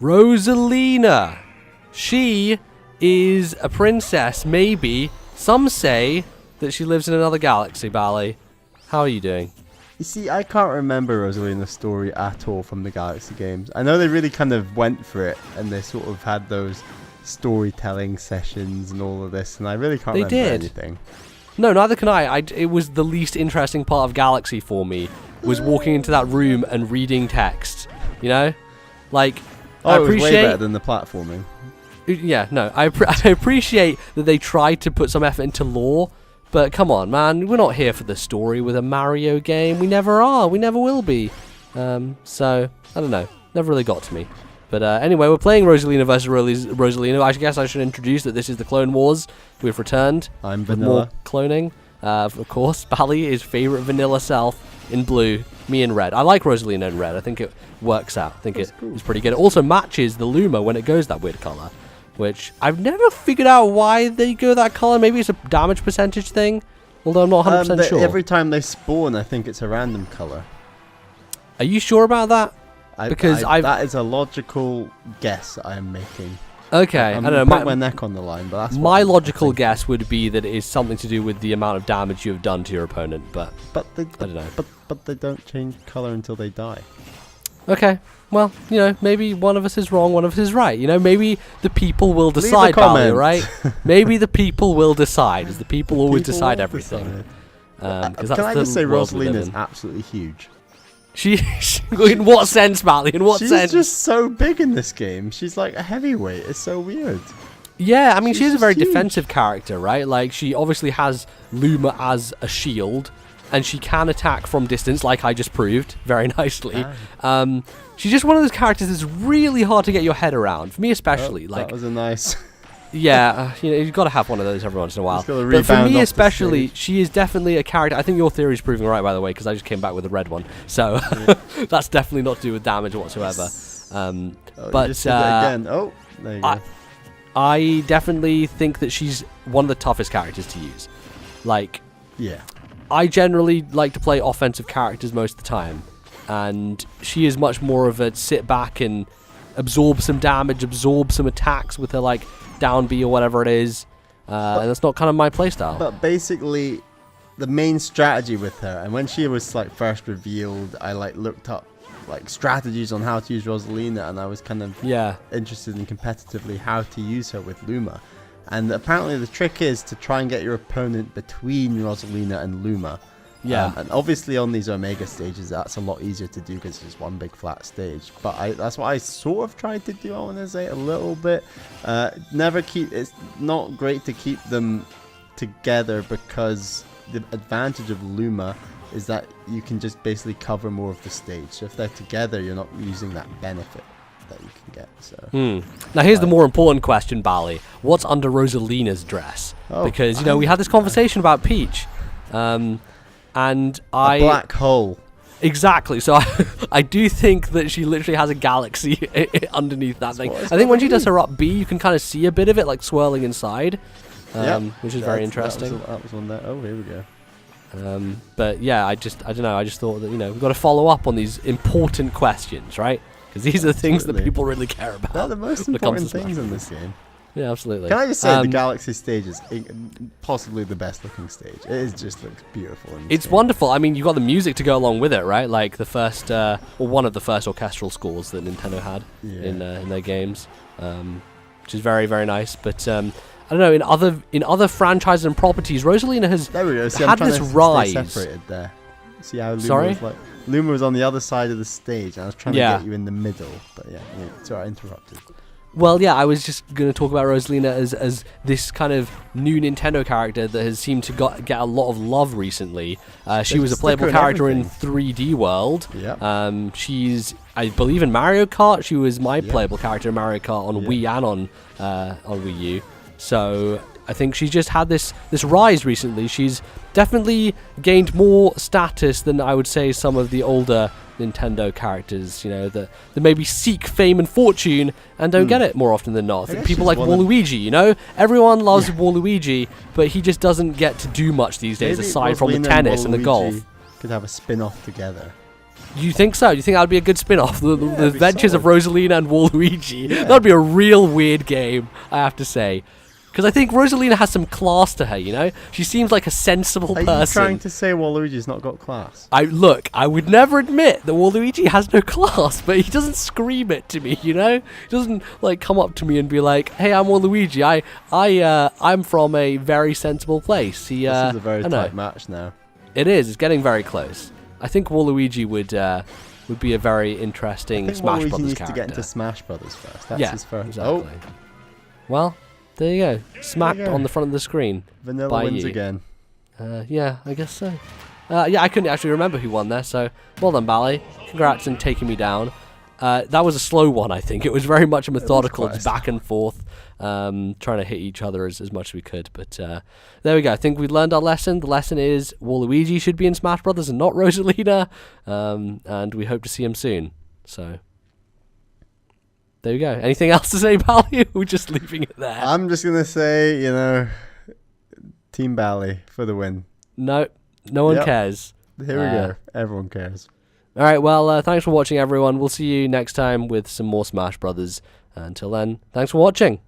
Rosalina. She is a princess, maybe. Some say that she lives in another galaxy, Bally. How are you doing? You see, I can't remember Rosalina's story at all from the Galaxy games. I know they really kind of went for it, and they sort of had those storytelling sessions and all of this, and I really can't remember anything. No, neither can I. It was the least interesting part of Galaxy for me, was walking into that room and reading text. You know? Like, I appreciate... it was way better than the platforming. Yeah, no, I appreciate that they tried to put some effort into lore, but come on, man, we're not here for the story with a Mario game. We never are. We never will be. So, I don't know. Never really got to me. But anyway, we're playing Rosalina versus Rosalina. I guess I should introduce that this is the Clone Wars. We've returned. I'm with Vanilla. more cloning. Of course, Bally is favorite vanilla self in blue, me in red. I like Rosalina in red. I think it works out. I think it's pretty good. It also matches the Luma when it goes that weird color, which I've never figured out why they go that color. Maybe it's a damage percentage thing, although I'm not 100% sure. Every time they spawn, I think it's a random color. Are you sure about that? Because that is a logical guess I am making. Okay, I don't know. My neck on the line, but that's my logical guess would be that it is something to do with the amount of damage you have done to your opponent. But I don't know. But they don't change color until they die. Okay, well, you know, maybe one of us is wrong, one of us is right. You know, maybe the people will decide, Bally, right? Maybe the people will decide, as the people always decide everything. Can I just say Rosalina is absolutely huge? In what sense, Bally? In what sense? She's just so big in this game. She's like a heavyweight. It's so weird. Yeah, I mean, she's a very defensive character, right? Like, she obviously has Luma as a shield, and she can attack from distance, like I just proved very nicely. She's just one of those characters that's really hard to get your head around. For me especially. Like, that was a nice... Yeah, you know, you've got to have one of those every once in a while. But for me especially, she is definitely a character. I think your theory is proving right, by the way, because I just came back with a red one. So that's definitely not to do with damage whatsoever. But again. Oh, there you go. I definitely think that she's one of the toughest characters to use. Like, yeah, I generally like to play offensive characters most of the time, and she is much more of a sit back and absorb some damage, absorb some attacks with her like down B or whatever it is, and that's not kind of my playstyle. But basically, the main strategy with her, and when she was like first revealed, I like looked up like strategies on how to use Rosalina, and I was kind of interested in competitively how to use her with Luma. And apparently the trick is to try and get your opponent between Rosalina and Luma. Yeah. And obviously on these Omega stages, that's a lot easier to do because it's just one big flat stage. But that's what I sort of tried to do, I want to say, a little bit. It's not great to keep them together because the advantage of Luma is that you can just basically cover more of the stage. So if they're together, you're not using that benefit that you can get. So now here's the more important question, Bally. What's under Rosalina's dress? Because, you know, we had this conversation about Peach. And a black hole. Exactly. So I do think that she literally has a galaxy underneath that thing. I think when she does her up B, you can kind of see a bit of it like swirling inside, which is very interesting. That was on there. Oh, here we go. But yeah, I don't know. I just thought that, you know, we've got to follow up on these important questions, right? Because these are the things that people really care about. They're the most important things in this game. Yeah, absolutely. Can I just say the Galaxy stage is possibly the best looking stage. It just looks beautiful. It's wonderful. I mean, you've got the music to go along with it, right? Like the first, or one of the first orchestral scores that Nintendo had in their games, which is very, very nice. But I don't know, in other franchises and properties, Rosalina has had this rise. Separated there. See how Luma was like? Luma was on the other side of the stage, and I was trying to get you in the middle. But sorry, I interrupted. Well, yeah, I was just going to talk about Rosalina as this kind of new Nintendo character that has seemed to get a lot of love recently. She was a playable character in 3D World. Yep. She's, I believe, in Mario Kart. She was my playable character in Mario Kart on Wii and on Wii U. So I think she's just had this rise recently. She's definitely gained more status than I would say some of the older Nintendo characters, you know, that maybe seek fame and fortune and don't get it more often than not. People like Waluigi, you know, everyone loves Waluigi, but he just doesn't get to do much these days aside from the tennis and the golf. Could have a spin-off together. You think so? You think that would be a good spin-off? The it'd be Adventures of Rosalina and Waluigi. Yeah. That would be a real weird game, I have to say. Because I think Rosalina has some class to her, you know? She seems like a sensible person. Are you trying to say Waluigi's not got class? Look, I would never admit that Waluigi has no class, but he doesn't scream it to me, you know? He doesn't, like, come up to me and be like, hey, I'm Waluigi. I'm from a very sensible place. This is a very tight match now. It is. It's getting very close. I think Waluigi would be a very interesting Smash Waluigi Brothers needs character. to get into Smash Brothers first. That's his first. Exactly. Oh, well, there you go. Smacked on the front of the screen. Vanilla wins again. Yeah, I guess so. Yeah, I couldn't actually remember who won there, so well done, Bally. Congrats on taking me down. That was a slow one, I think. It was very much a methodical, just back and forth, trying to hit each other as much as we could. But there we go. I think we learned our lesson. The lesson is Waluigi should be in Smash Brothers and not Rosalina, and we hope to see him soon. So there you go. Anything else to say, Bally? We're just leaving it there. I'm just going to say, Team Bally for the win. No one cares. Here we go. Everyone cares. All right, well, thanks for watching, everyone. We'll see you next time with some more Smash Brothers. Until then, thanks for watching.